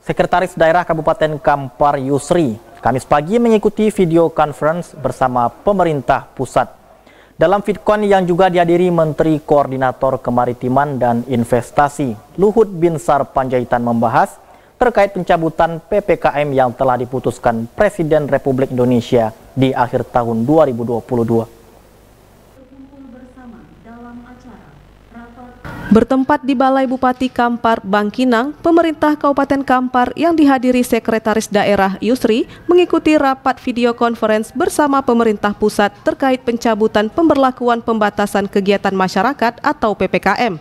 Sekretaris Daerah Kabupaten Kampar Yusri Kamis pagi mengikuti video conference bersama pemerintah pusat. Dalam vidcon yang juga dihadiri Menteri Koordinator Kemaritiman dan Investasi Luhut Binsar Panjaitan membahas terkait pencabutan PPKM yang telah diputuskan Presiden Republik Indonesia di akhir tahun 2022. Bertempat di Balai Bupati Kampar, Bangkinang, pemerintah Kabupaten Kampar yang dihadiri Sekretaris Daerah Yusri mengikuti rapat video conference bersama pemerintah pusat terkait pencabutan pemberlakuan pembatasan kegiatan masyarakat atau PPKM.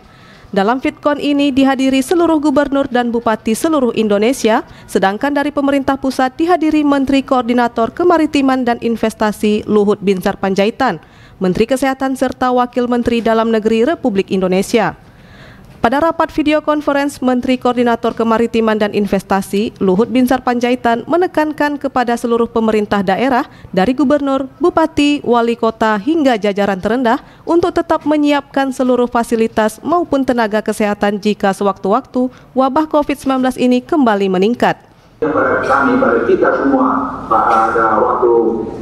Dalam vidcon ini dihadiri seluruh gubernur dan bupati seluruh Indonesia, sedangkan dari pemerintah pusat dihadiri Menteri Koordinator Kemaritiman dan Investasi Luhut Binsar Panjaitan, Menteri Kesehatan serta Wakil Menteri Dalam Negeri Republik Indonesia. Pada rapat video conference, Menteri Koordinator Kemaritiman dan Investasi Luhut Binsar Panjaitan menekankan kepada seluruh pemerintah daerah dari gubernur, bupati, wali kota hingga jajaran terendah untuk tetap menyiapkan seluruh fasilitas maupun tenaga kesehatan jika sewaktu-waktu wabah COVID-19 ini kembali meningkat. Pada kita semua pada waktu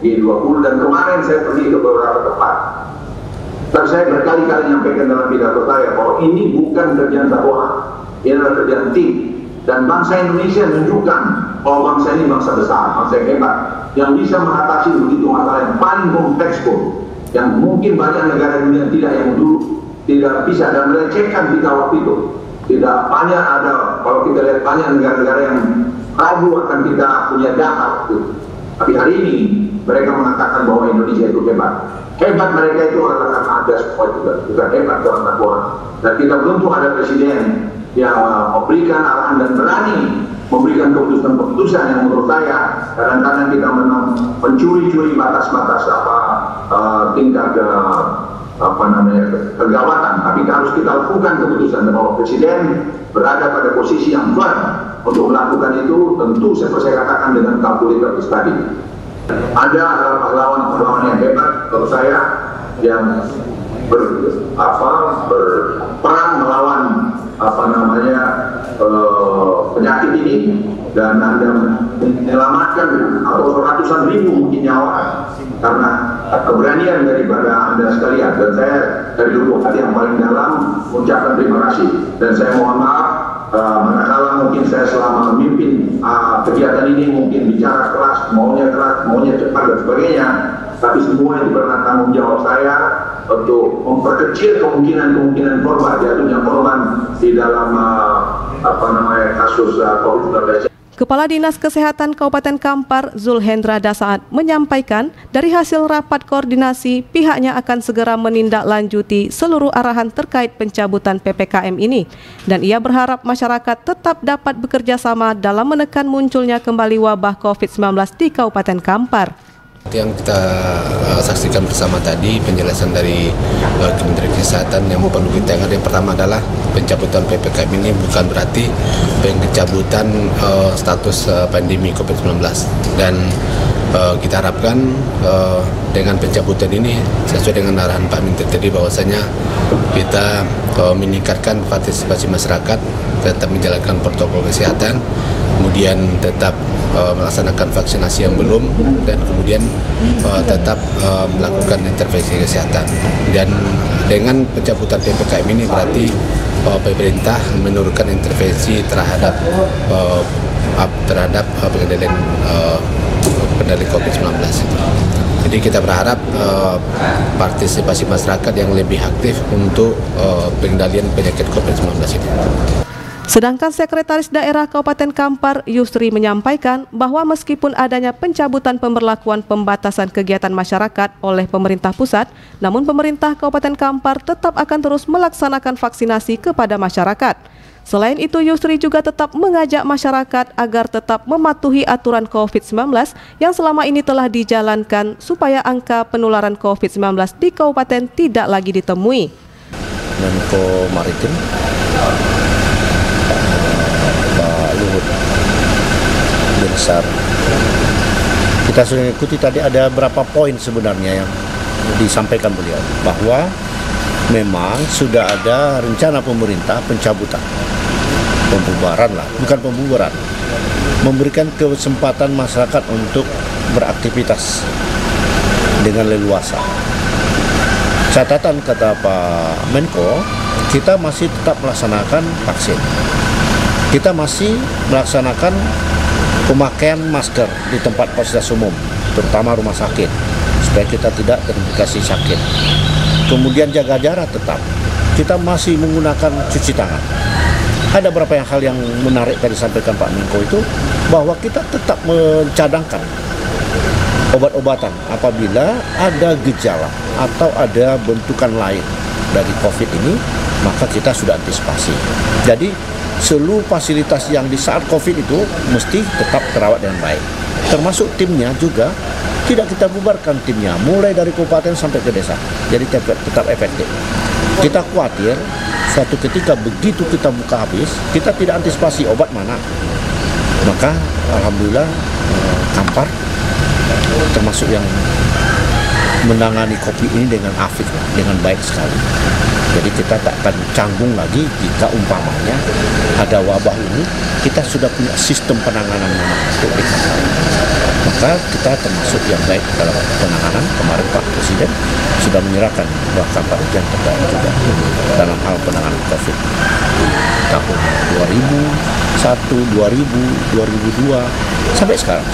G20 dan kemarin saya pergi ke beberapa tempat. Dan saya berkali-kali menyampaikan dalam pidato saya bahwa ini bukan kerjaan satu orang, ini adalah kerjaan tim. Dan bangsa Indonesia menunjukkan bahwa bangsa ini bangsa besar, bangsa yang hebat, yang bisa mengatasi begitu masalah yang paling kompleks pun, yang mungkin banyak negara dunia tidak yang dulu tidak bisa dan melecehkan kita waktu itu. Tidak banyak ada, kalau kita lihat banyak negara-negara yang ragu akan kita punya data itu. Tapi hari ini mereka mengatakan bahwa Indonesia itu hebat. Hebat mereka itu adalah karena ada semua juga, bukan hebat orang satu orang. Dan kita beruntung ada presiden yang memberikan arahan dan berani memberikan keputusan-keputusan yang menurut saya kadang-kadang kita memang mencuri-curi batas-batas tingkat kegawatan. Tapi harus kita lakukan keputusan dan bahwa presiden berada pada posisi yang firm untuk melakukan itu, tentu seperti saya katakan dengan kalkulator tadi. Ada pahlawan-pahlawan yang hebat menurut saya yang berperang melawan penyakit ini dan Anda menyelamatkan atau ratusan ribu mungkin nyawa karena keberanian daripada Anda sekalian. Dan saya dari lubuk hati yang paling dalam mengucapkan terima kasih dan saya mohon maaf manakala mungkin saya selama memimpin kegiatan ini mungkin bicara keras, maunya cepat dan sebagainya, tapi semua itu karena tanggung jawab saya untuk memperkecil kemungkinan korban, jatuhnya korban di dalam kasus COVID-19. Kepala Dinas Kesehatan Kabupaten Kampar, Zulhendra Dasaat, menyampaikan dari hasil rapat koordinasi pihaknya akan segera menindaklanjuti seluruh arahan terkait pencabutan PPKM ini. Dan ia berharap masyarakat tetap dapat bekerja sama dalam menekan munculnya kembali wabah COVID-19 di Kabupaten Kampar. Yang kita saksikan bersama tadi penjelasan dari Kementerian Kesehatan yang perlu kita ingat, yang pertama adalah pencabutan PPKM ini bukan berarti pencabutan status pandemi COVID-19 dan kita harapkan dengan pencabutan ini sesuai dengan arahan Pak Menteri tadi bahwasanya kita meningkatkan partisipasi masyarakat, tetap menjalankan protokol kesehatan, kemudian tetap melaksanakan vaksinasi yang belum, dan kemudian tetap melakukan intervensi kesehatan. Dan dengan pencabutan PPKM ini berarti pemerintah menurunkan intervensi terhadap pengendalian COVID-19. Jadi kita berharap partisipasi masyarakat yang lebih aktif untuk pengendalian penyakit COVID-19 ini. Sedangkan Sekretaris Daerah Kabupaten Kampar, Yusri, menyampaikan bahwa meskipun adanya pencabutan pemberlakuan pembatasan kegiatan masyarakat oleh pemerintah pusat, namun pemerintah Kabupaten Kampar tetap akan terus melaksanakan vaksinasi kepada masyarakat. Selain itu, Yusri juga tetap mengajak masyarakat agar tetap mematuhi aturan COVID-19 yang selama ini telah dijalankan supaya angka penularan COVID-19 di kabupaten tidak lagi ditemui. Menko Maritim Pak Luhut Binsar, kita sudah ikuti tadi ada berapa poin sebenarnya yang disampaikan beliau, bahwa memang sudah ada rencana pemerintah pencabutan, pembubaran lah, bukan pembubaran, memberikan kesempatan masyarakat untuk beraktivitas dengan leluasa. Catatan kata Pak Menko, kita masih tetap melaksanakan vaksin. Kita masih melaksanakan pemakaian masker di tempat fasilitas umum, terutama rumah sakit, supaya kita tidak terindikasi sakit. Kemudian jaga jarak tetap. Kita masih menggunakan cuci tangan. Ada beberapa hal yang menarik tadi disampaikan Pak Menko itu, bahwa kita tetap mencadangkan obat-obatan apabila ada gejala atau ada bentukan lain dari COVID ini, maka kita sudah antisipasi. Jadi seluruh fasilitas yang di saat COVID itu mesti tetap terawat dengan baik. Termasuk timnya juga tidak kita bubarkan timnya, mulai dari kabupaten sampai ke desa. Jadi tetap efektif. Kita khawatir suatu ketika begitu kita buka habis, kita tidak antisipasi obat mana. Maka alhamdulillah Kampar termasuk yang menangani COVID ini dengan afik, dengan baik sekali. Jadi kita tak akan canggung lagi jika umpamanya ada wabah ini, kita sudah punya sistem penanganan memang untuk di Kampar. Maka kita termasuk yang baik dalam penanganan. Kemarin Pak Presiden sudah menyerahkan bahwa Kampar yang terbaik juga dalam hal penanganan COVID tahun 2001, 2000, 2002 sampai sekarang.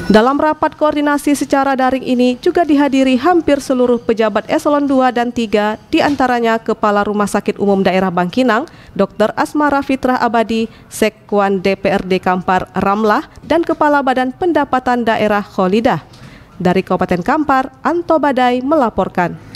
Dalam rapat koordinasi secara daring ini juga dihadiri hampir seluruh pejabat eselon 2 dan 3, diantaranya Kepala Rumah Sakit Umum Daerah Bangkinang, Dr. Asmara Fitrah Abadi, Sekwan DPRD Kampar Ramlah, dan Kepala Badan Pendapatan Daerah Kholidah. Dari Kabupaten Kampar, Anto Badai melaporkan.